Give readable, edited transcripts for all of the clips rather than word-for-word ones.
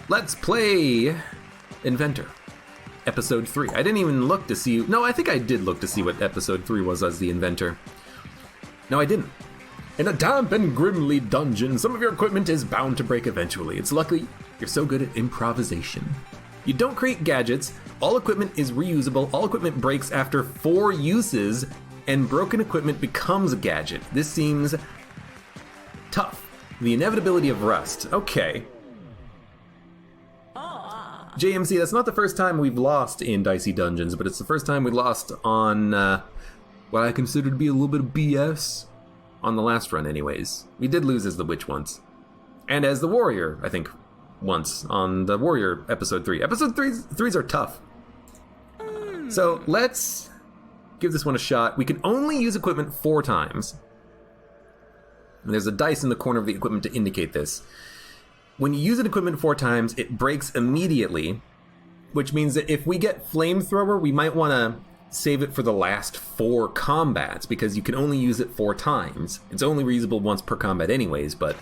let's play Inventor, episode 3. I didn't even look to see. No, I think I did look to see what episode 3 was as the Inventor. No, I didn't. In a damp and grimly dungeon, some of your equipment is bound to break eventually. It's lucky you're so good at improvisation. You don't create gadgets, all equipment is reusable, all equipment breaks after 4 uses, and broken equipment becomes a gadget. This seems tough. The inevitability of rust. Okay. JMC, that's not the first time we've lost in Dicey Dungeons, but it's the first time we lost on what I consider to be a little bit of BS. On the last run, anyways. We did lose as the witch once. And as the warrior, I think, once on the warrior episode 3. Episode 3s are tough. So let's give this one a shot. We can only use equipment 4 times. And there's a dice in the corner of the equipment to indicate this. When you use an equipment 4 times, it breaks immediately, which means that if we get flamethrower, we might want to save it for the last 4 combats, because you can only use it 4 times. It's only reusable once per combat anyways, but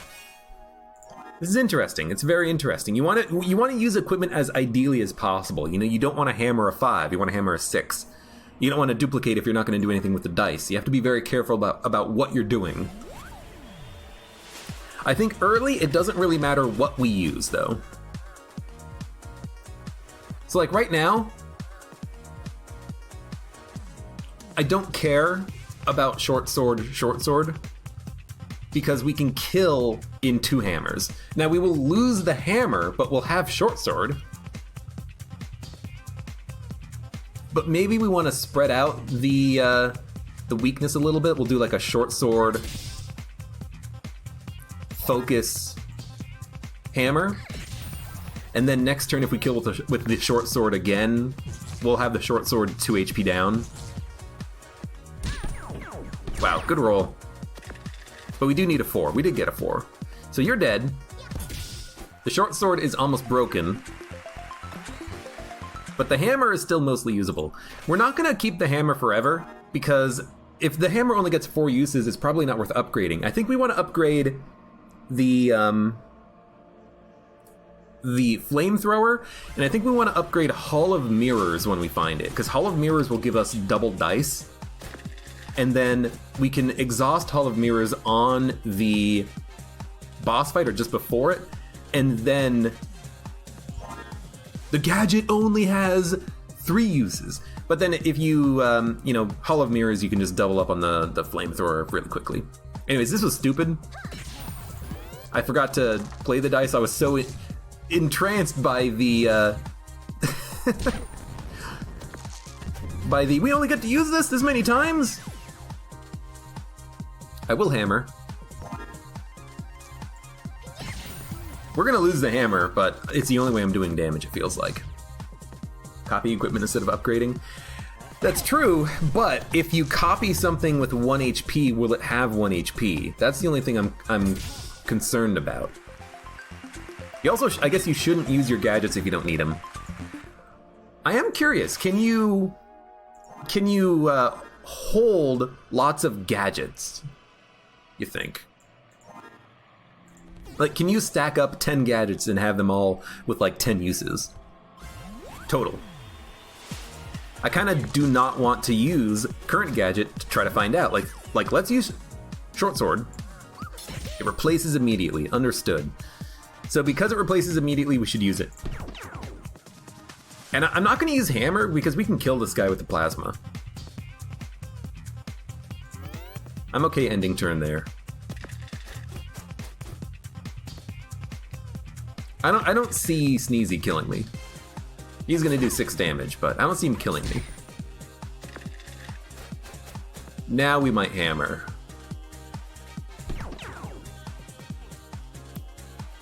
this is interesting. It's very interesting. You want to use equipment as ideally as possible. You know, you don't want to hammer a 5, you want to hammer a 6. You don't want to duplicate if you're not going to do anything with the dice. You have to be very careful about what you're doing. I think early, it doesn't really matter what we use, though. So like right now, I don't care about short sword, because we can kill in 2 hammers. Now we will lose the hammer, but we'll have short sword. But maybe we want to spread out the weakness a little bit. We'll do like a short sword, focus, hammer. And then next turn, if we kill with the short sword again, we'll have the short sword 2 HP down. Wow, good roll. But we do need a 4. We did get a 4. So you're dead. The short sword is almost broken. But the hammer is still mostly usable. We're not going to keep the hammer forever, because if the hammer only gets 4 uses, it's probably not worth upgrading. I think we want to upgrade the flamethrower, and I think we want to upgrade Hall of Mirrors when we find it, because Hall of Mirrors will give us double dice. And then we can exhaust Hall of Mirrors on the boss fight or just before it, and then the gadget only has 3 uses. But then if you, Hall of Mirrors, you can just double up on the flamethrower really quickly. Anyways, this was stupid. I forgot to play the dice. I was so entranced by the, we only get to use this many times? I will hammer. We're gonna lose the hammer, but it's the only way I'm doing damage, it feels like. Copy equipment instead of upgrading. That's true, but if you copy something with 1 HP, will it have 1 HP? That's the only thing I'm concerned about. You also, I guess you shouldn't use your gadgets if you don't need them. I am curious, can you hold lots of gadgets, you think? Like, can you stack up 10 gadgets and have them all with like 10 uses? Total. I kind of do not want to use current gadget to try to find out. Like let's use short sword. It replaces immediately, understood. So because it replaces immediately, we should use it. And I'm not going to use hammer because we can kill this guy with the plasma. I'm okay ending turn there. I don't see Sneezy killing me. He's gonna do 6 damage, but I don't see him killing me. Now we might hammer.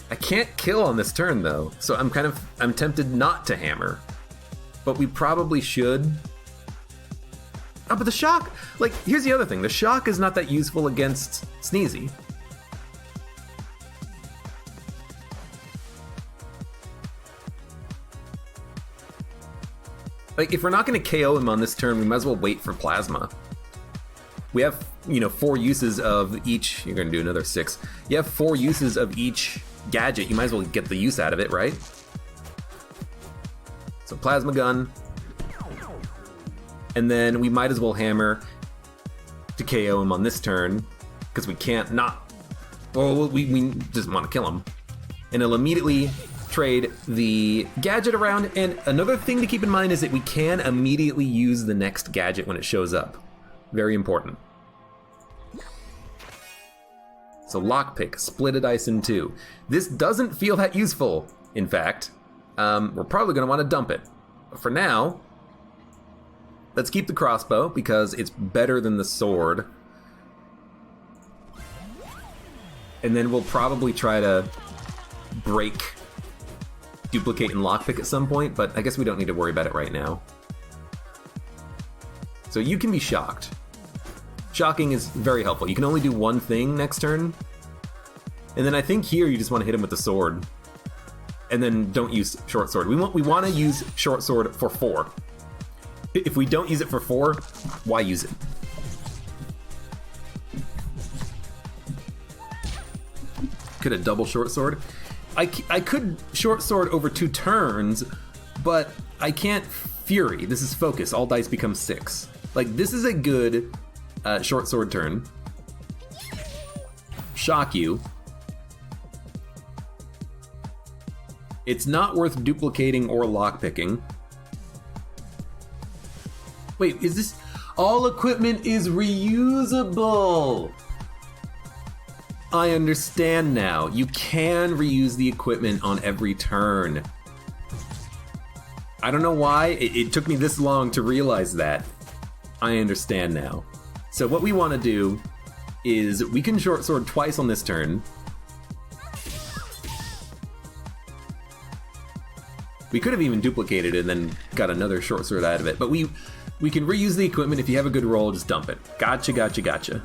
I can't kill on this turn though, so I'm tempted not to hammer. But we probably should. Oh, but the shock, like, here's the other thing. The shock is not that useful against Sneezy. Like, if we're not going to KO him on this turn, we might as well wait for plasma. We have, 4 uses of each. You're going to do another 6. You have 4 uses of each gadget. You might as well get the use out of it, right? So plasma gun. And then we might as well hammer to KO him on this turn, because we can't not... Well, we just want to kill him. And it'll immediately trade the gadget around, and another thing to keep in mind is that we can immediately use the next gadget when it shows up. Very important. So lockpick, split a dice in two. This doesn't feel that useful, in fact. We're probably going to want to dump it. But for now, let's keep the crossbow, because it's better than the sword. And then we'll probably try to break, duplicate, and lockpick at some point, but I guess we don't need to worry about it right now. So you can be shocked. Shocking is very helpful. You can only do one thing next turn. And then I think here you just want to hit him with the sword. And then don't use short sword. We want to use short sword for 4. If we don't use it for 4, why use it? Could a double short sword? I could short sword over 2 turns, but I can't fury. This is focus. All dice become 6. Like, this is a good short sword turn. Shock you. It's not worth duplicating or lockpicking. Wait, is this... All equipment is reusable! I understand now. You can reuse the equipment on every turn. I don't know why it took me this long to realize that. I understand now. So what we want to do is we can short sword twice on this turn. We could have even duplicated it and then got another short sword out of it, but we can reuse the equipment. If you have a good roll, just dump it. Gotcha, gotcha, gotcha.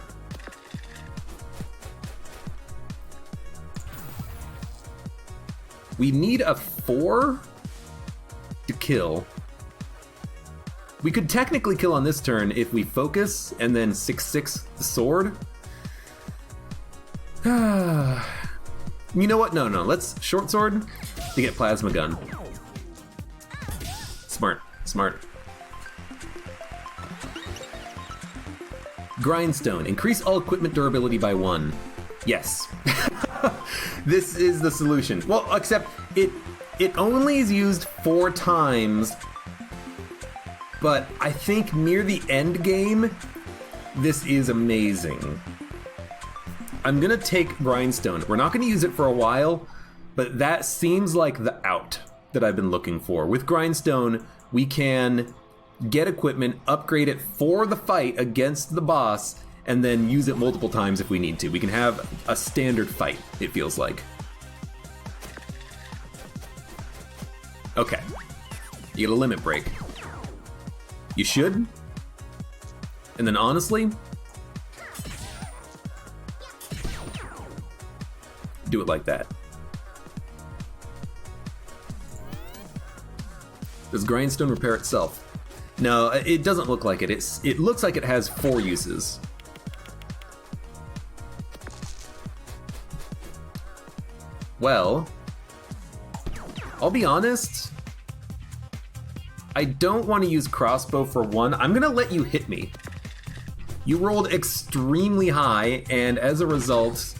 We need a 4 to kill. We could technically kill on this turn if we focus and then 6/6 the sword. You know what? No. Let's short sword to get plasma gun. Smart. Grindstone. Increase all equipment durability by 1. Yes. This is the solution. Well, except it only is used 4 times, but I think near the end game, this is amazing. I'm gonna take Grindstone. We're not gonna use it for a while, but that seems like the out that I've been looking for. With Grindstone, we can get equipment, upgrade it for the fight against the boss, and then use it multiple times if we need to. We can have a standard fight, it feels like. Okay. You get a limit break. You should. And then honestly, do it like that. Does Grindstone repair itself? No, it doesn't look like it. It looks like it has 4 uses. Well, I'll be honest. I don't want to use crossbow for 1. I'm gonna let you hit me. You rolled extremely high, and as a result,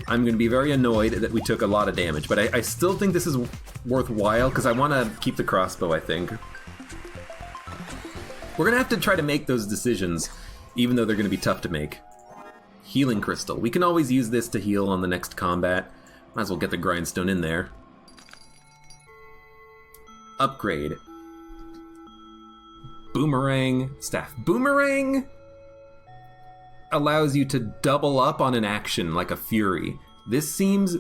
I'm gonna be very annoyed that we took a lot of damage. But I still think this is worthwhile, because I want to keep the crossbow, I think. We're gonna have to try to make those decisions, even though they're gonna be tough to make. Healing crystal. We can always use this to heal on the next combat. Might as well get the grindstone in there. Upgrade. Boomerang staff. Boomerang allows you to double up on an action like a fury. This seems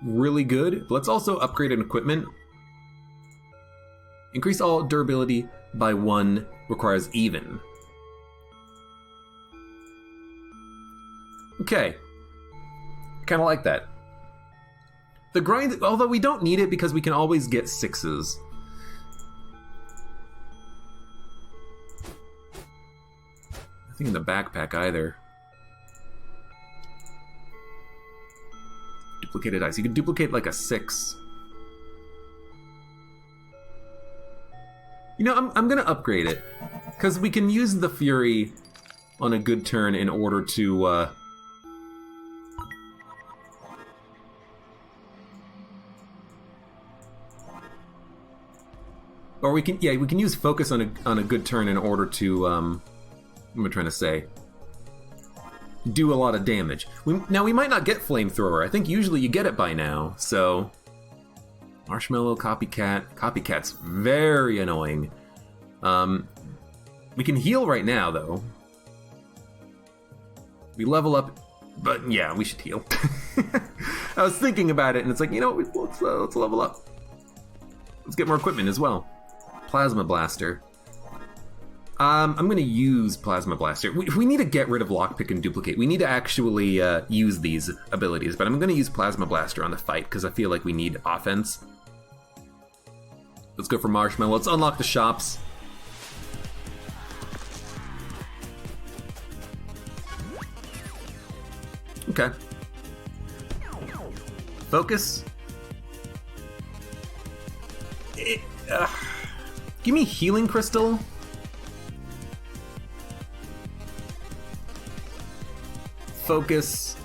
really good. Let's also upgrade an equipment. Increase all durability by 1, requires even. Okay. Kind of like that. The grind, although we don't need it because we can always get 6s. Nothing in the backpack either. Duplicated dice. You can duplicate like a 6. You know, I'm gonna upgrade it. Because we can use the Fury on a good turn in order to, or we can use Focus on a good turn in order to, what am I trying to say? Do a lot of damage. Now, we might not get Flamethrower. I think usually you get it by now, so... Marshmallow, Copycat. Copycat's very annoying. We can heal right now, though. We level up, but yeah, we should heal. I was thinking about it, and it's like, you know, let's level up. Let's get more equipment as well. Plasma Blaster. I'm going to use Plasma Blaster. We need to get rid of Lockpick and Duplicate. We need to actually use these abilities, but I'm going to use Plasma Blaster on the fight because I feel like we need offense. Let's go for Marshmallow. Let's unlock the shops. Okay. Focus. Give me Healing Crystal. Focus.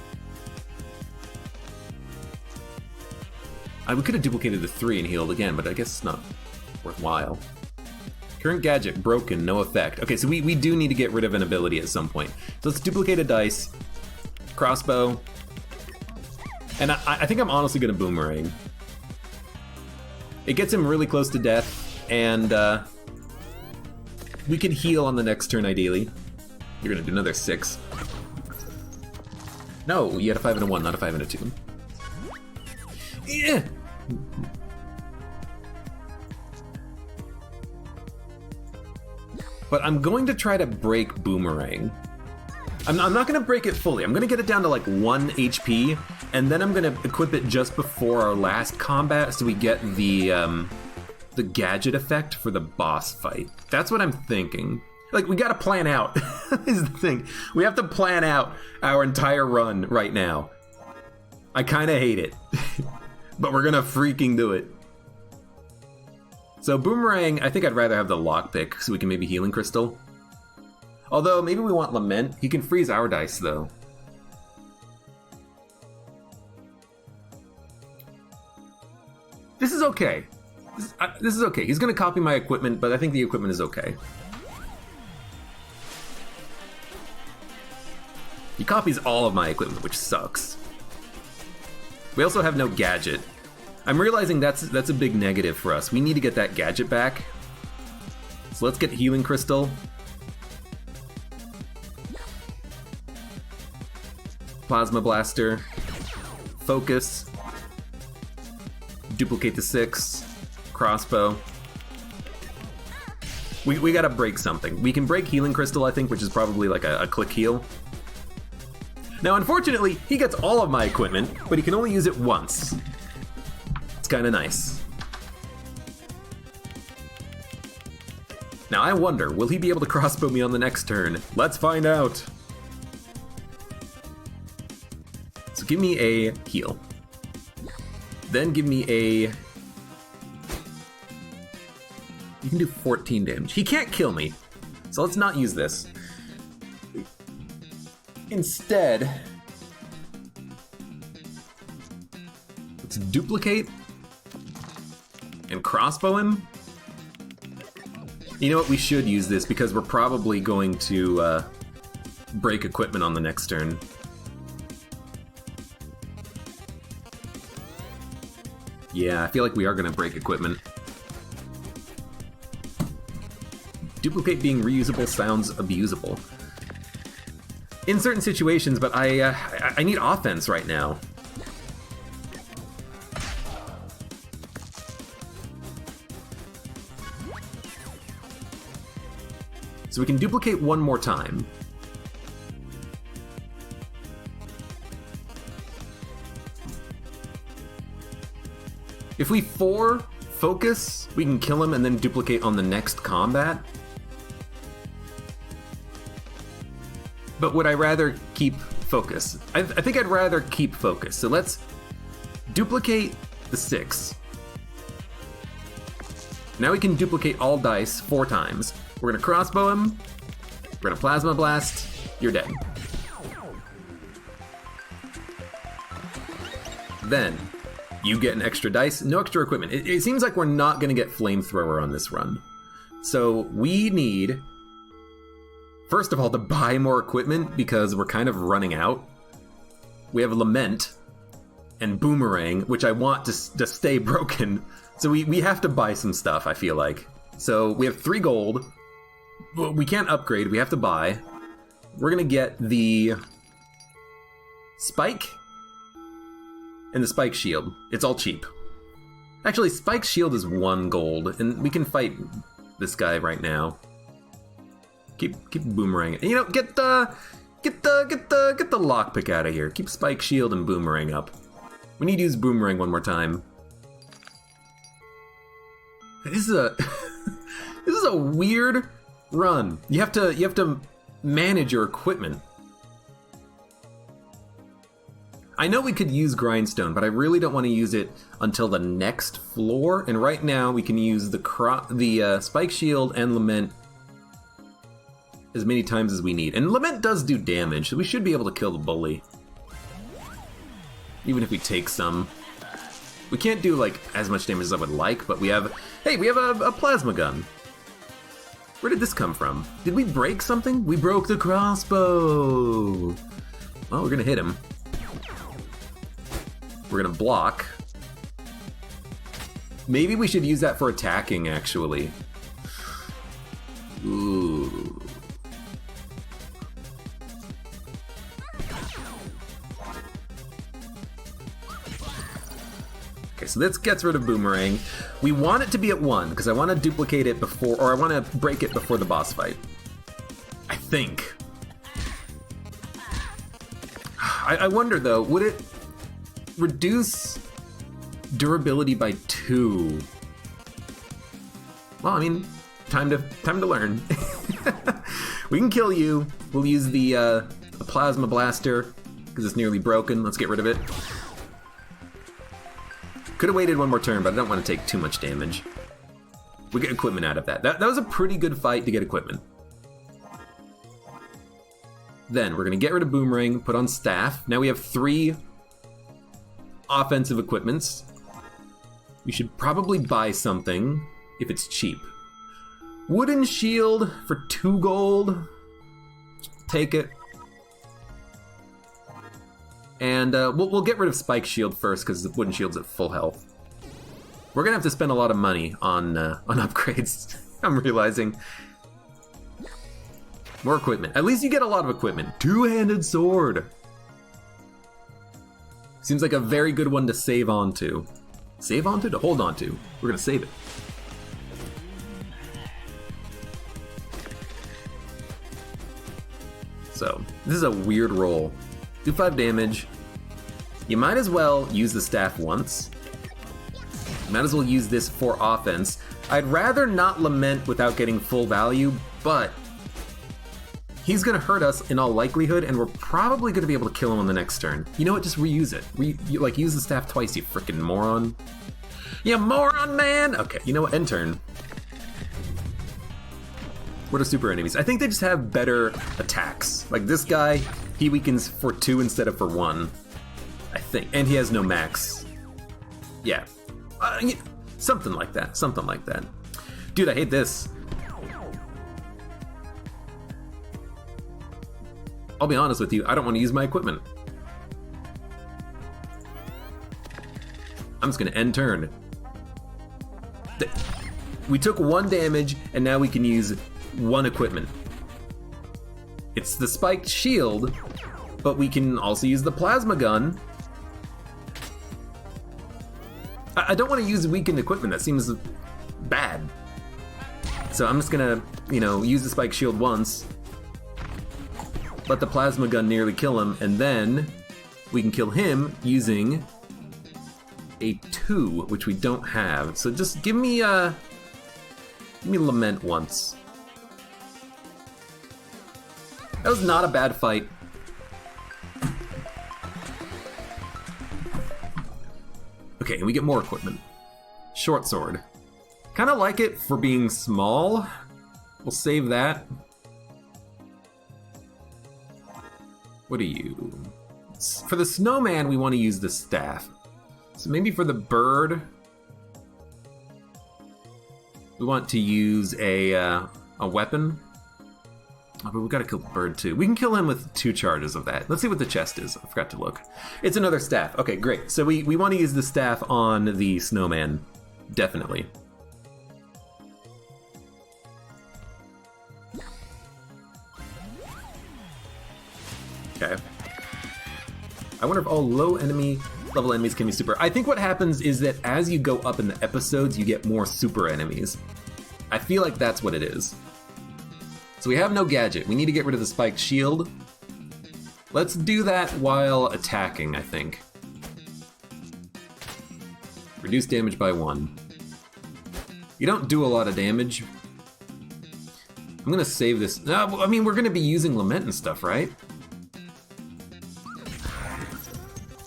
We could have duplicated the 3 and healed again, but I guess it's not worthwhile. Current gadget broken, no effect. Okay, so we do need to get rid of an ability at some point. So let's duplicate a dice. Crossbow. And I think I'm honestly gonna Boomerang. It gets him really close to death, and we can heal on the next turn ideally. You're gonna do another 6. No, you had a 5 and a 1, not a 5 and a 2. Yeah. But I'm going to try to break Boomerang. I'm not going to break it fully. I'm going to get it down to like 1 HP, and then I'm going to equip it just before our last combat so we get the gadget effect for the boss fight. That's what I'm thinking. Like, we gotta plan out, is the thing. We have to plan out our entire run right now. I kinda hate it, but we're gonna freaking do it. So Boomerang, I think I'd rather have the Lockpick, so we can maybe Healing Crystal. Although, maybe we want Lament. He can freeze our dice, though. This is okay. This is okay. He's gonna copy my equipment, but I think the equipment is okay. He copies all of my equipment, which sucks. We also have no gadget. I'm realizing that's a big negative for us. We need to get that gadget back. So let's get Healing Crystal. Plasma Blaster. Focus. Duplicate the 6. Crossbow. We gotta break something. We can break Healing Crystal, I think, which is probably like a click heal. Now, unfortunately, he gets all of my equipment, but he can only use it once. It's kind of nice. Now, I wonder, will he be able to crossbow me on the next turn? Let's find out. So give me a heal. Then give me a... You can do 14 damage. He can't kill me, so let's not use this. Instead, let's duplicate and crossbow him. You know what? We should use this because we're probably going to break equipment on the next turn. Yeah, I feel like we are going to break equipment. Duplicate being reusable sounds abusable. In certain situations, but I need offense right now. So we can duplicate one more time. If we focus, we can kill him and then duplicate on the next combat. But would I rather keep focus? I think I'd rather keep focus. So let's duplicate the 6. Now we can duplicate all dice 4 times. We're gonna crossbow him. We're gonna plasma blast. You're dead. Then, you get an extra dice, no extra equipment. It seems like we're not gonna get flamethrower on this run. So we need, first of all, to buy more equipment because we're kind of running out. We have Lament and Boomerang, which I want to stay broken. So we have to buy some stuff, I feel like. So we have 3 gold. We can't upgrade, we have to buy. We're gonna get the Spike and the Spike Shield. It's all cheap. Actually, Spike Shield is 1 gold, and we can fight this guy right now. Keep Boomerang. You know, get the lockpick out of here. Keep Spike Shield and Boomerang up. We need to use Boomerang one more time. This is a this is a weird run. You have to manage your equipment. I know we could use Grindstone, but I really don't want to use it until the next floor. And right now we can use the Spike Shield and Lament as many times as we need. And Lament does do damage, so we should be able to kill the bully. Even if we take some. We can't do like as much damage as I would like, but we have a plasma gun. Where did this come from? Did we break something? We broke the crossbow. Well, we're gonna hit him. We're gonna block. Maybe we should use that for attacking, actually. Ooh. Okay, so this gets rid of Boomerang. We want it to be at 1, because I want to duplicate it before, or I want to break it before the boss fight. I think. I wonder, though, would it reduce durability by 2? Well, I mean, time to learn. We can kill you. We'll use the plasma blaster because it's nearly broken. Let's get rid of it. Could have waited one more turn, but I don't want to take too much damage. We get equipment out of that. That was a pretty good fight to get equipment. Then we're gonna get rid of Boomerang, put on Staff. Now we have 3 offensive equipments. We should probably buy something if it's cheap. Wooden Shield for 2 gold. Take it. And we'll get rid of Spike Shield first because the Wooden Shield's at full health. We're gonna have to spend a lot of money on upgrades. I'm realizing. More equipment. At least you get a lot of equipment. 2-handed sword. Seems like a very good one to save onto. Save onto? To hold onto. We're gonna save it. So, this is a weird roll. Do 5 damage. You might as well use the staff once. You might as well use this for offense. I'd rather not Lament without getting full value, but he's gonna hurt us in all likelihood, and we're probably gonna be able to kill him on the next turn. You know what? Just reuse it. Like, use the staff twice, you frickin' moron. You moron, man! Okay, you know what? End turn. What are super enemies? I think they just have better attacks. Like this guy, he weakens for 2 instead of for 1. I think. And he has no max. Yeah. Something like that. Something like that. Dude, I hate this. I'll be honest with you, I don't want to use my equipment. I'm just gonna end turn. We took 1 damage, and now we can use 1 equipment. It's the spiked shield, but we can also use the plasma gun. I don't want to use weakened equipment, that seems bad. So I'm just gonna, use the spike shield once, let the plasma gun nearly kill him, and then we can kill him using a 2, which we don't have. So just give me Lament once. That was not a bad fight. Okay, and we get more equipment. Short sword. Kind of like it for being small. We'll save that. What are you? For the snowman, we want to use the staff. So maybe for the bird, we want to use a weapon. Oh, but we've got to kill the bird too. We can kill him with 2 charges of that. Let's see what the chest is. I forgot to look. It's another staff. Okay, great. So we want to use the staff on the snowman. Definitely. Okay. I wonder if all low level enemies can be super. I think what happens is that as you go up in the episodes, you get more super enemies. I feel like that's what it is. So we have no gadget. We need to get rid of the spiked shield. Let's do that while attacking, I think. Reduce damage by 1. You don't do a lot of damage. I'm gonna save this. No, I mean, we're gonna be using Lament and stuff, right?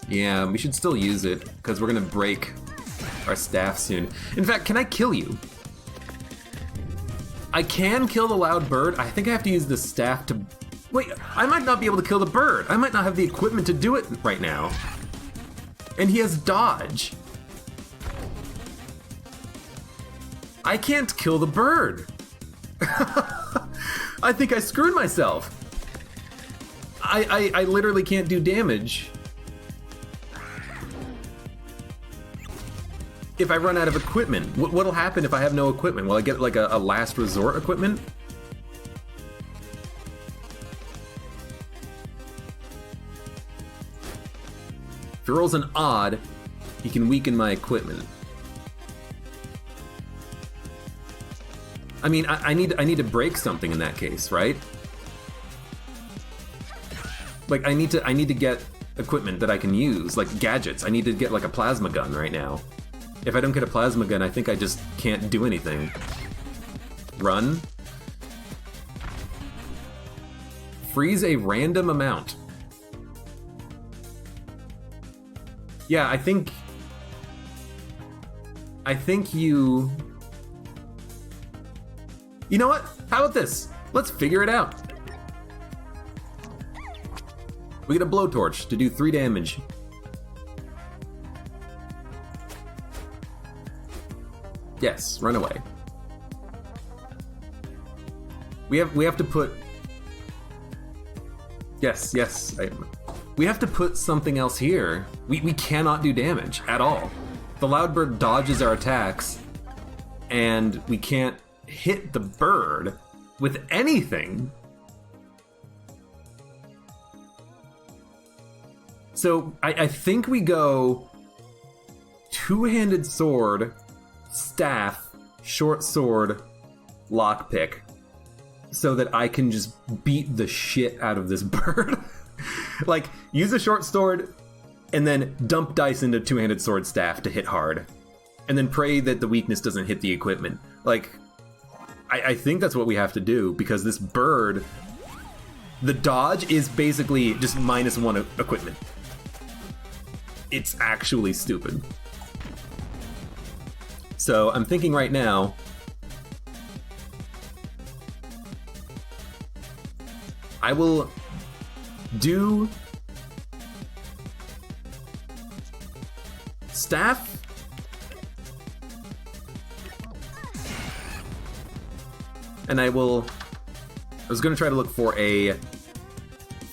Yeah, we should still use it, because we're gonna break our staff soon. In fact, can I kill you? I can kill the loud bird. I think I have to use the staff to... Wait, I might not be able to kill the bird. I might not have the equipment to do it right now. And he has dodge. I can't kill the bird. I think I screwed myself. I literally can't do damage. If I run out of equipment, what'll happen if I have no equipment? Will I get like a last resort equipment? If he rolls an odd, he can weaken my equipment. I mean, I need to break something in that case, right? Like I need to get equipment that I can use, like gadgets. I need to get like a plasma gun right now. If I don't get a plasma gun, I think I just can't do anything. Run. Freeze a random amount. Yeah, I think you... You know what? How about this? Let's figure it out. We get a blowtorch to do 3 damage. Yes, run away. We have to put... Yes. We have to put something else here. We cannot do damage at all. The loud bird dodges our attacks, and we can't hit the bird with anything. So I think we go 2-handed sword, staff, short sword, lockpick, so that I can just beat the shit out of this bird. Like, use a short sword, and then dump dice into 2-handed sword staff to hit hard. And then pray that the weakness doesn't hit the equipment. Like, I think that's what we have to do, because this bird, the dodge is basically just -1 equipment. It's actually stupid. So I'm thinking right now, I will do staff, and I was gonna try to look for a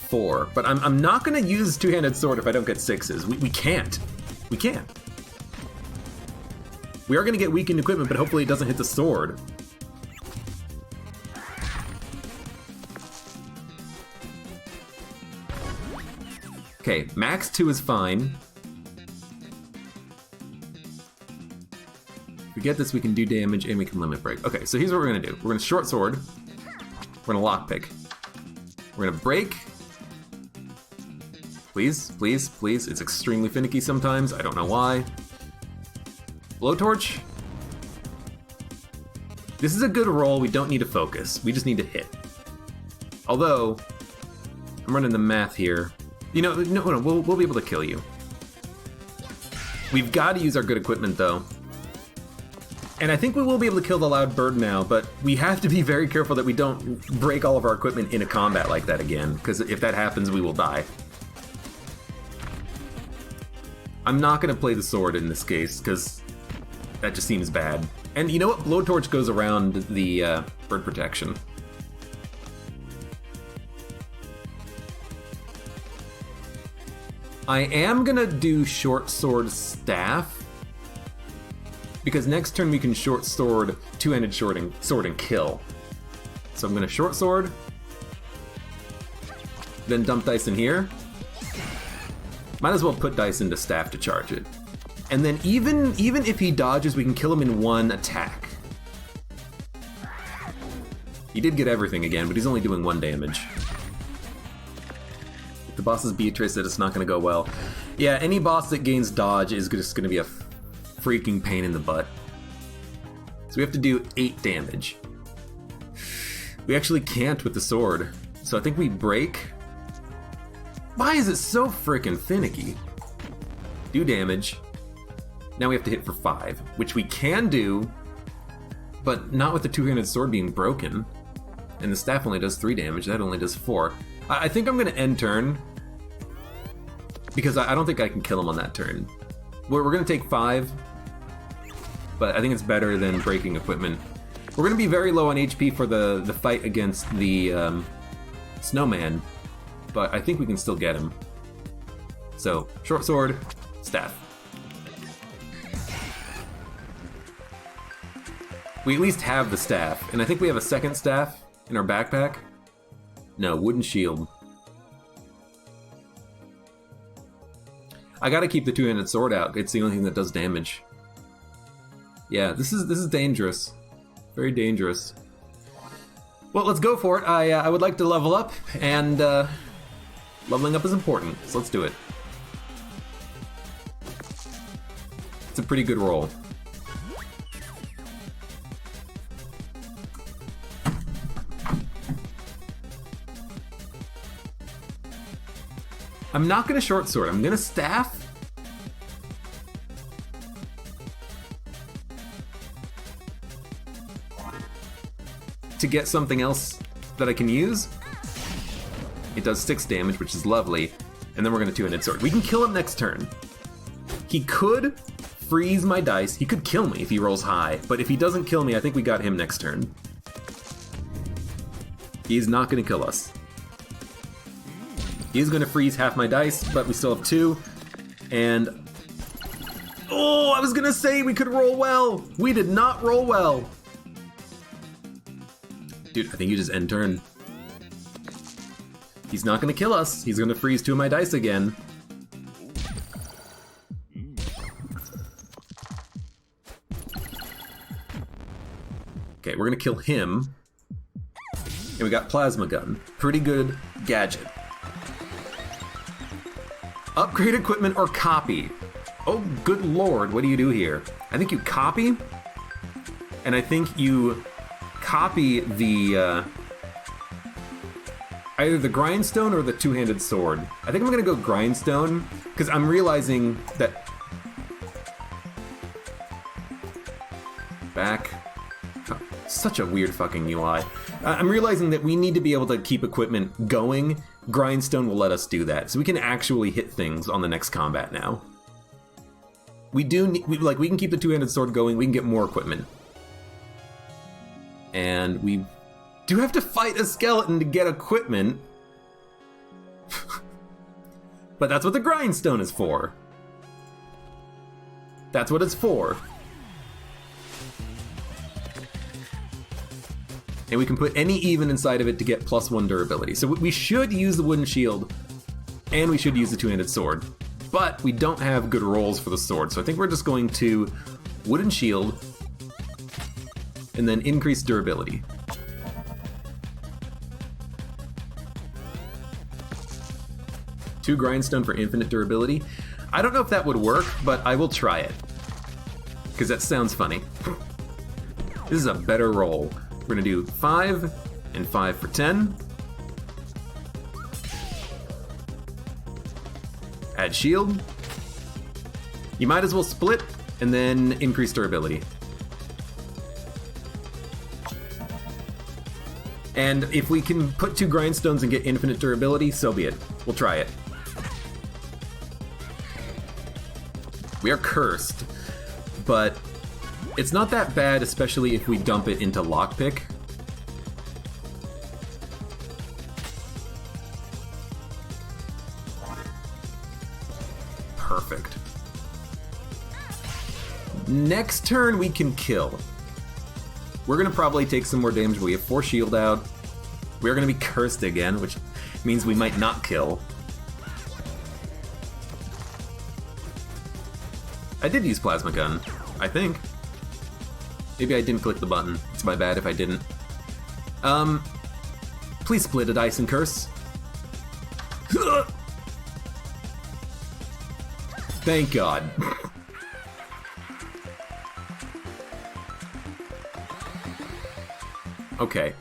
4, but I'm not gonna use 2-handed sword if I don't get 6s. We can't. We can't. We are gonna get weakened equipment, but hopefully it doesn't hit the sword. Okay, max 2 is fine. If we get this, we can do damage and we can limit break. Okay, so here's what we're gonna do. We're gonna short sword. We're gonna lockpick. We're gonna break. Please, please, please. It's extremely finicky sometimes. I don't know why. Blowtorch. This is a good roll. We don't need to focus. We just need to hit. Although, I'm running the math here. You know, no, we'll be able to kill you. We've got to use our good equipment, though. And I think we will be able to kill the loud bird now, but we have to be very careful that we don't break all of our equipment in a combat like that again, because if that happens, we will die. I'm not going to play the sword in this case, because that just seems bad. And you know what? Blowtorch goes around the bird protection. I am going to do short sword staff, because next turn we can short sword, two-handed sword and kill. So I'm going to short sword, then dump dice in here. Might as well put dice into staff to charge it. And then even if he dodges, we can kill him in one attack. He did get everything again, but he's only doing 1 damage. If the boss is Beatrice, that it's not going to go well. Yeah, any boss that gains dodge is just going to be a freaking pain in the butt. So we have to do 8 damage. We actually can't with the sword, so I think we break. Why is it so freaking finicky? Do damage. Now we have to hit for 5, which we can do, but not with the two-handed sword being broken. And the staff only does 3 damage, that only does 4. I think I'm going to end turn, because I don't think I can kill him on that turn. We're going to take 5, but I think it's better than breaking equipment. We're going to be very low on HP for the fight against the snowman, but I think we can still get him. So, short sword, staff. We at least have the staff, and I think we have a second staff in our backpack. No, wooden shield. I gotta keep the two-handed sword out. It's the only thing that does damage. Yeah, this is dangerous. Very dangerous. Well, let's go for it. I would like to level up, and leveling up is important, so let's do it. It's a pretty good roll. I'm not gonna short sword, I'm gonna staff. To get something else that I can use. It does 6 damage, which is lovely. And then we're gonna two-handed sword. We can kill him next turn. He could freeze my dice. He could kill me if he rolls high, but if he doesn't kill me, I think we got him next turn. He's not gonna kill us. He's gonna freeze half my dice, but we still have 2. And oh, I was gonna say we could roll well. We did not roll well. Dude, I think you just end turn. He's not gonna kill us. He's gonna freeze 2 of my dice again. Okay, we're gonna kill him. And we got plasma gun. Pretty good gadget. Upgrade equipment or copy? Oh, good lord, what do you do here? I think you copy, and I think you copy the, either the grindstone or the two-handed sword. I think I'm gonna go grindstone, because I'm realizing that... Back. Such a weird fucking UI. I'm realizing that we need to be able to keep equipment going. Grindstone will let us do that, so we can actually hit things on the next combat now. We can keep the two-handed sword going, we can get more equipment. And we do have to fight a skeleton to get equipment. But that's what the grindstone is for. That's what it's for. And we can put any even inside of it to get +1 durability. So we should use the wooden shield, and we should use the two-handed sword. But we don't have good rolls for the sword, so I think we're just going to wooden shield, and then increase durability. Two grindstone for infinite durability. I don't know if that would work, but I will try it. Because that sounds funny. This is a better roll. We're gonna do 5 and 5 for 10. Add shield. You might as well split and then increase durability. And if we can put 2 grindstones and get infinite durability, so be it. We'll try it. We are cursed, but it's not that bad, especially if we dump it into lockpick. Perfect. Next turn we can kill. We're gonna probably take some more damage. We have 4 shield out. We're gonna be cursed again, which means we might not kill. I did use plasma gun, I think. Maybe I didn't click the button. It's my bad if I didn't. Please split a dice and curse. Thank God. Okay,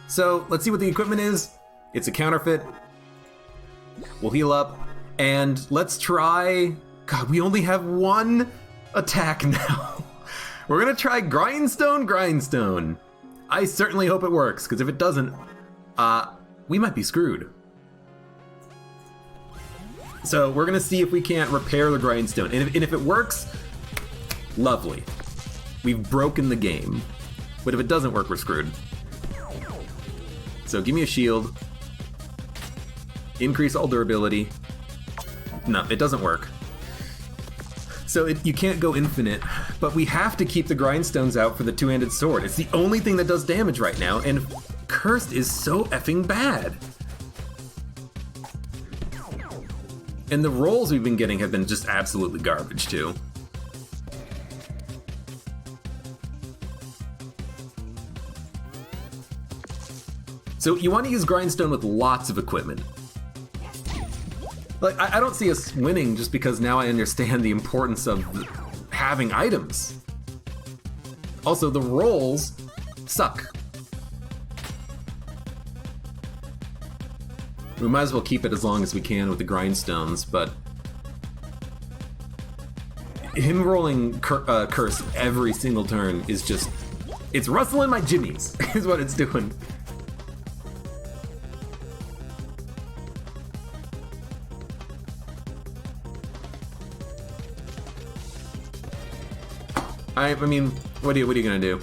so let's see what the equipment is. It's a counterfeit. We'll heal up, and let's try... God, we only have 1 attack now. We're gonna try Grindstone. I certainly hope it works, because if it doesn't, we might be screwed. So we're gonna see if we can't repair the Grindstone, and if it works, lovely. We've broken the game. But if it doesn't work, we're screwed. So give me a shield. Increase all durability. No, it doesn't work. So you can't go infinite, but we have to keep the grindstones out for the two-handed sword. It's the only thing that does damage right now, and Cursed is so effing bad. And the rolls we've been getting have been just absolutely garbage, too. So you want to use Grindstone with lots of equipment. Like, I don't see us winning just because now I understand the importance of having items. Also, the rolls suck. We might as well keep it as long as we can with the grindstones, but him rolling Curse every single turn is just... It's rustling my jimmies, is what it's doing. I mean, what are you gonna do?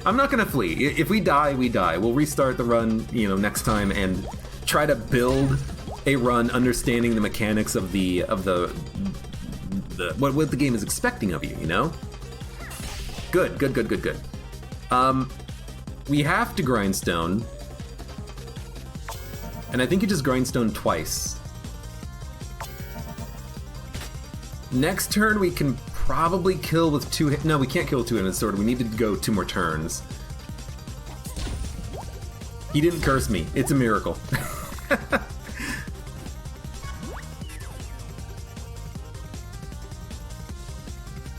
I'm not gonna flee. If we die, we die. We'll restart the run, next time and try to build a run understanding the mechanics of what the game is expecting of you, Good. We have to grindstone. And I think you just grindstone twice. Next turn we can probably kill with no, we can't kill with two-handed sword. We need to go 2 more turns. He didn't curse me. It's a miracle.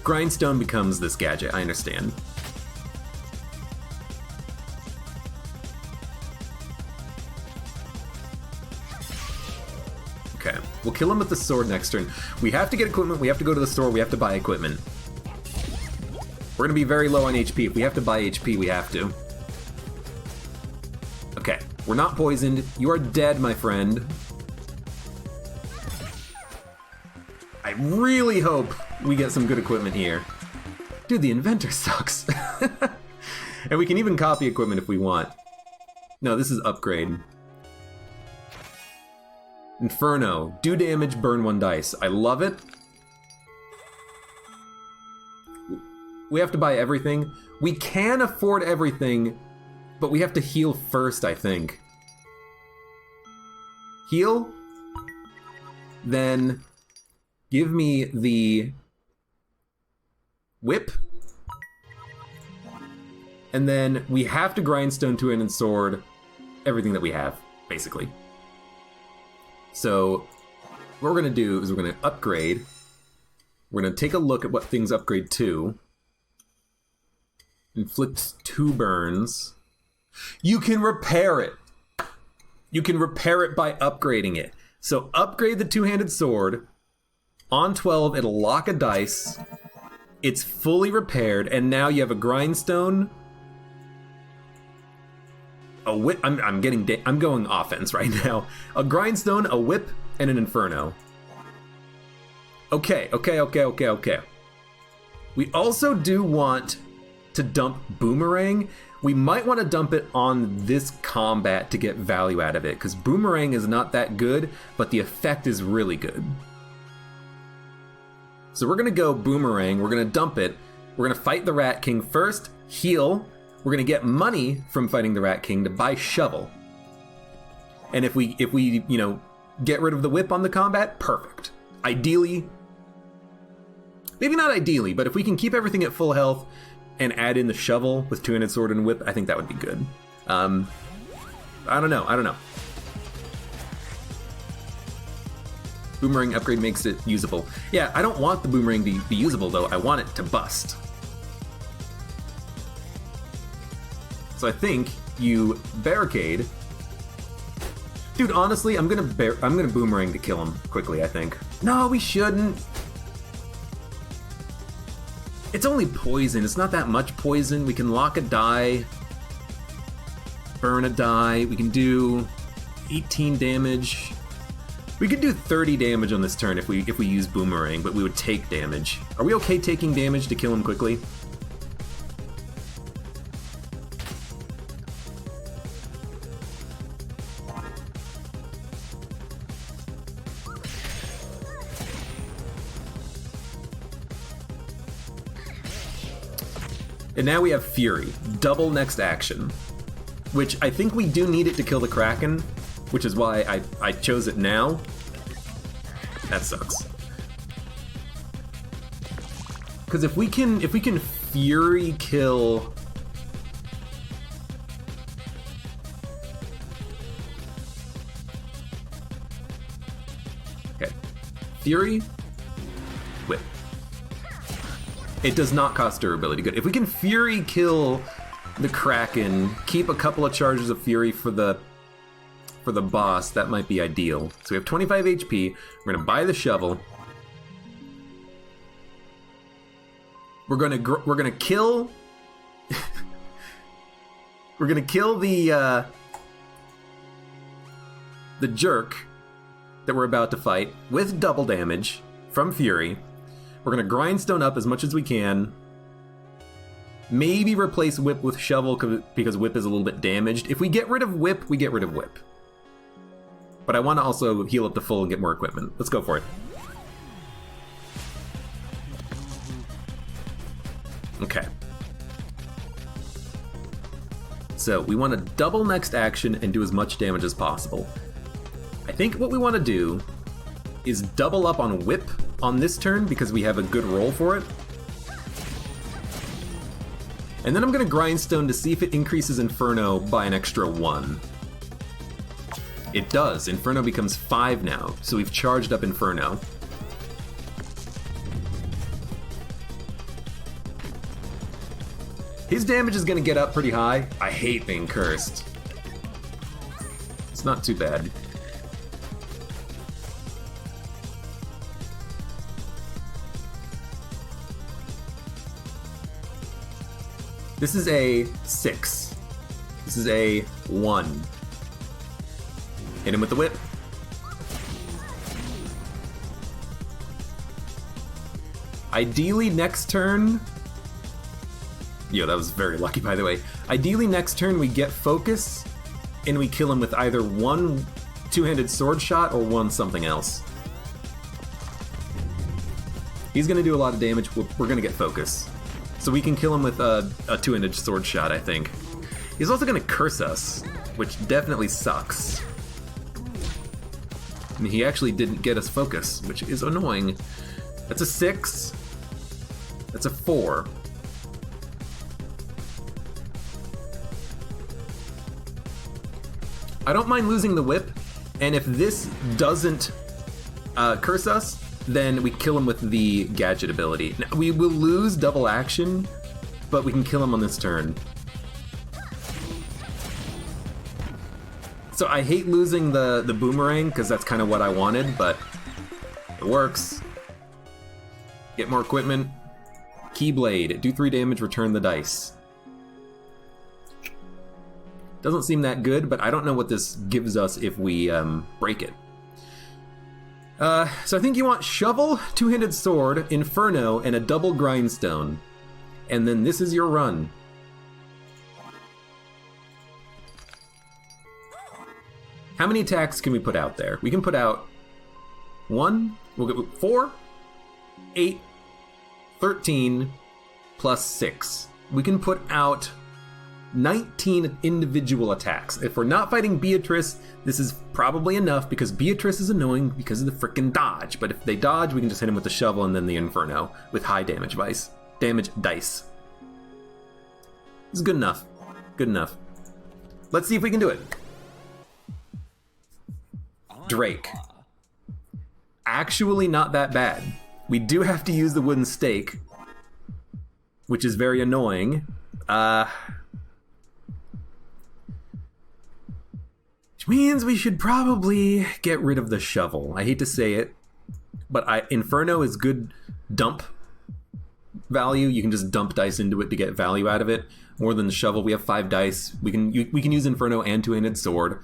Grindstone becomes this gadget, I understand. Okay, we'll kill him with the sword next turn. We have to get equipment, we have to go to the store, we have to buy equipment. We're gonna be very low on HP. If we have to buy HP, we have to. Okay, we're not poisoned. You are dead, my friend. I really hope we get some good equipment here. Dude, the inventor sucks. And we can even copy equipment if we want. No, this is upgrade. Inferno. Do damage, burn 1 dice. I love it. We have to buy everything. We can afford everything, but we have to heal first, I think. Heal. Then give me the whip. And then we have to grindstone, two-handed sword, everything that we have, basically. So what we're gonna do is we're gonna upgrade. We're gonna take a look at what things upgrade to. Inflict 2 burns. You can repair it. You can repair it by upgrading it. So upgrade the two-handed sword. On 12, it'll lock a dice. It's fully repaired, and now you have a grindstone A whip. I'm going offense right now. A grindstone, a whip, and an inferno. Okay. We also do want to dump boomerang. We might want to dump it on this combat to get value out of it, because boomerang is not that good, but the effect is really good. So we're gonna go boomerang, we're gonna dump it, we're gonna fight the Rat King first, heal, we're gonna get money from fighting the Rat King to buy shovel. And if we get rid of the whip on the combat, perfect. Ideally, maybe not ideally, but if we can keep everything at full health and add in the shovel with two-handed sword and whip, I think that would be good. I don't know. Boomerang upgrade makes it usable. Yeah, I don't want the boomerang to be usable though, I want it to bust. So I think you barricade. Dude, honestly, I'm gonna boomerang to kill him quickly, I think. No, we shouldn't. It's only poison, it's not that much poison. We can lock a die, burn a die, we can do 18 damage. We could do 30 damage on this turn if we use boomerang, but we would take damage. Are we okay taking damage to kill him quickly? And now we have Fury, double next action, which I think we do need it to kill the Kraken, which is why I chose it now. That sucks. Because if we can Fury kill okay. Fury, whip. It does not cost durability. Good. If we can Fury kill the Kraken, keep a couple of charges of Fury for the boss, that might be ideal. So we have 25 HP. We're gonna buy the shovel. We're gonna kill. We're gonna kill the jerk that we're about to fight with double damage from Fury. We're gonna grindstone up as much as we can. Maybe replace whip with shovel because whip is a little bit damaged. If we get rid of whip, we get rid of whip. But I want to also heal up to full and get more equipment. Let's go for it. Okay. So we want to double next action and do as much damage as possible. I think what we want to do is double up on whip on this turn because we have a good roll for it. And then I'm going to grindstone to see if it increases Inferno by an extra 1. It does. Inferno becomes 5 now, so we've charged up Inferno. His damage is going to get up pretty high. I hate being cursed. It's not too bad. This is a 6. This is a 1. Hit him with the whip. Ideally next turn... Yo, that was very lucky, by the way. Ideally next turn we get focus, and we kill him with either one two-handed sword shot or one something else. He's gonna do a lot of damage, we're gonna get focus. So we can kill him with a two-handed sword shot, I think. He's also gonna curse us, which definitely sucks. I mean, he actually didn't get us focus, which is annoying. That's a 6. That's a 4. I don't mind losing the whip, and if this doesn't curse us, then we kill him with the gadget ability. Now, we will lose double action, but we can kill him on this turn. So I hate losing the boomerang, because that's kind of what I wanted, but it works. Get more equipment. Keyblade, do 3 damage, return the dice. Doesn't seem that good, but I don't know what this gives us if we break it. So I think you want Shovel, Two-Handed Sword, Inferno, and a double Grindstone. And then this is your run. How many attacks can we put out there? We can put out 1, we'll get 4, 8, 13, plus 6. We can put out 19 individual attacks. If we're not fighting Beatrice, this is probably enough because Beatrice is annoying because of the frickin' dodge. But if they dodge, we can just hit him with the shovel and then the Inferno with high damage dice. This is good enough. Good enough. Let's see if we can do it. Drake. Actually not that bad. We do have to use the wooden stake, which is very annoying. Which means we should probably get rid of the shovel. I hate to say it, but Inferno is good dump value. You can just dump dice into it to get value out of it. More than the shovel. We have 5 dice. We can use Inferno and Two-Handed Sword.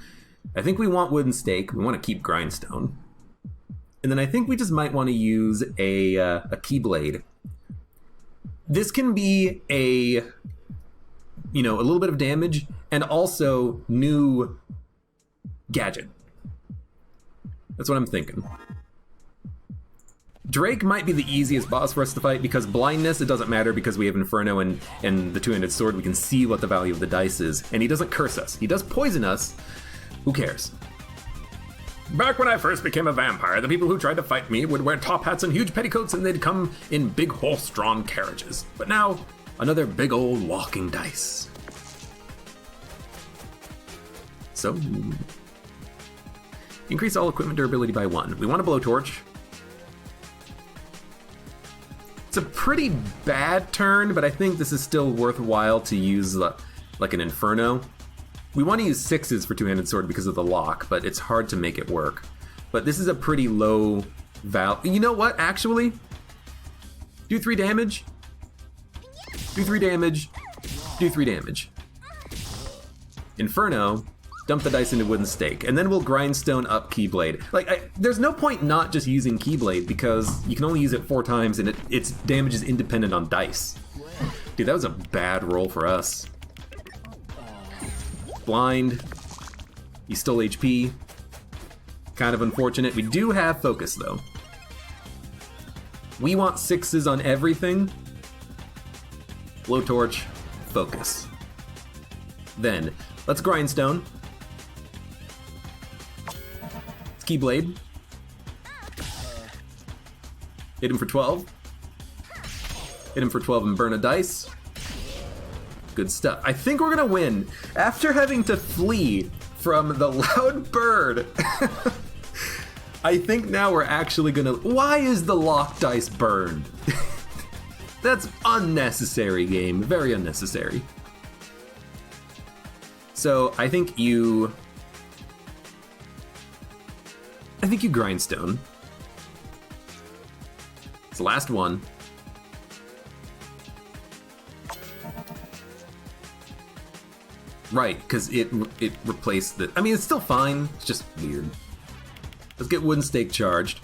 I think we want wooden stake. We want to keep Grindstone. And then I think we just might want to use a Keyblade. This can be a little bit of damage and also new gadget. That's what I'm thinking. Drake might be the easiest boss for us to fight because blindness, it doesn't matter because we have Inferno and the Two-Handed Sword. We can see what the value of the dice is. And he doesn't curse us. He does poison us. Who cares? Back when I first became a vampire, the people who tried to fight me would wear top hats and huge petticoats and they'd come in big horse-drawn carriages. But now, another big old walking dice. So, increase all equipment durability by 1. We want a blowtorch. It's a pretty bad turn, but I think this is still worthwhile to use like an Inferno. We want to use 6s for Two-Handed Sword because of the lock, but it's hard to make it work. But this is a pretty low value. You know what, actually? Do 3 damage. Do 3 damage. Do 3 damage. Inferno, dump the dice into wooden stake, and then we'll Grindstone up Keyblade. There's no point not just using Keyblade because you can only use it 4 times and its damage is independent on dice. Dude, that was a bad roll for us. Blind. He stole HP. Kind of unfortunate. We do have focus though. We want 6s on everything. Blowtorch, focus. Then, let's Grindstone. It's Keyblade. Hit him for 12. Hit him for 12 and burn a dice. Good stuff. I think we're gonna win. After having to flee from the loud bird, I think now we're actually gonna... Why is the lock dice burned? That's unnecessary, game. Very unnecessary. So, I think you Grindstone. It's the last one. Right, because it replaced the... I mean, it's still fine. It's just weird. Let's get Wooden Stake charged.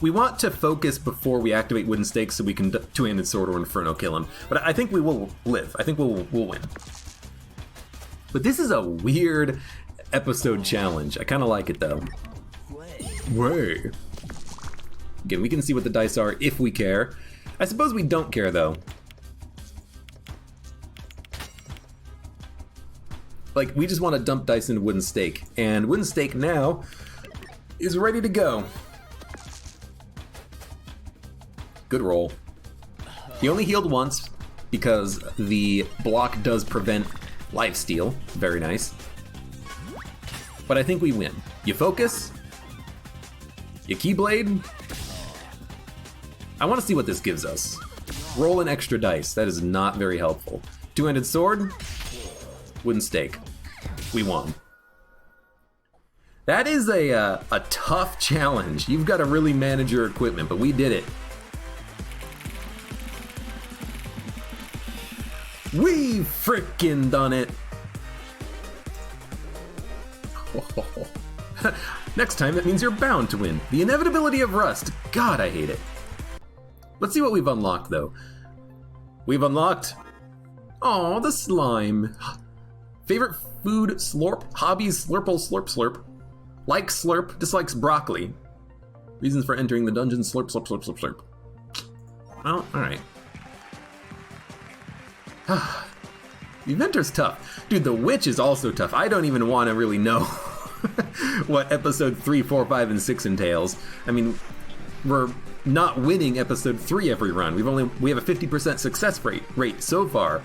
We want to focus before we activate Wooden Stake so we can Two-Handed Sword or Inferno kill him. But I think we will live. I think we'll win. But this is a weird episode challenge. I kind of like it, though. Way. Again, we can see what the dice are if we care. I suppose we don't care, though. Like, we just want to dump dice into Wooden Stake. And Wooden Stake now is ready to go. Good roll. He only healed once because the block does prevent lifesteal. Very nice. But I think we win. You focus. You Keyblade. I want to see what this gives us. Roll an extra dice. That is not very helpful. Two-Handed Sword. Wooden Stake. We won. That is a tough challenge. You've got to really manage your equipment, but we did it. We frickin' done it. Next time, that means you're bound to win. The inevitability of rust. God, I hate it. Let's see what we've unlocked, though. We've unlocked... Aw, the slime. Favorite food, slorp. Hobbies, slurple, slurp, slurp. Likes slurp, dislikes broccoli. Reasons for entering the dungeon, slurp, slurp, slurp, slurp, slurp. Oh, alright. The inventor's tough. Dude, the witch is also tough. I don't even want to really know what episode 3, 4, 5, and 6 entails. I mean, we're not winning episode 3 every run. We have a 50% success rate so far.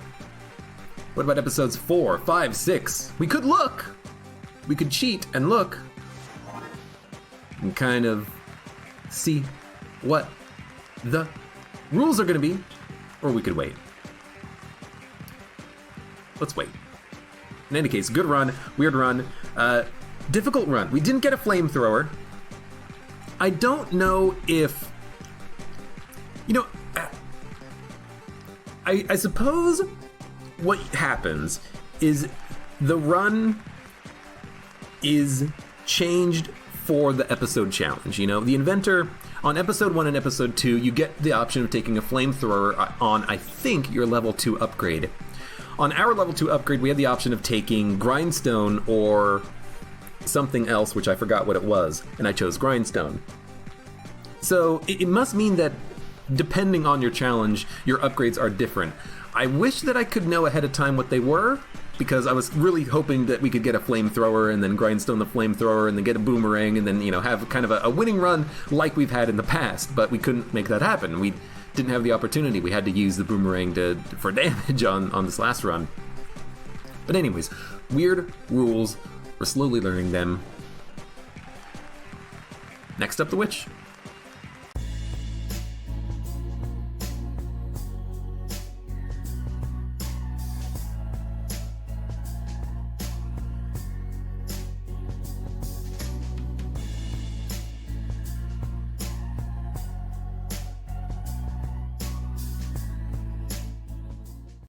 What about episodes 4, 5, 6? We could look. We could cheat and look. And kind of see what the rules are going to be. Or we could wait. Let's wait. In any case, good run, weird run, difficult run. We didn't get a flamethrower. I don't know if... You know, I suppose what happens is the run is changed for the episode challenge. You know, the inventor, on episode 1 and episode 2, you get the option of taking a flamethrower on, I think, your level 2 upgrade. On our level 2 upgrade, we had the option of taking grindstone or something else, which I forgot what it was, and I chose grindstone. So it must mean that depending on your challenge, your upgrades are different. I wish that I could know ahead of time what they were, because I was really hoping that we could get a flamethrower and then grindstone the flamethrower and then get a boomerang and then, you know, have kind of a winning run like we've had in the past, but we couldn't make that happen. We didn't have the opportunity. We had to use the boomerang for damage on this last run. But anyways, weird rules. We're slowly learning them. Next up, the witch.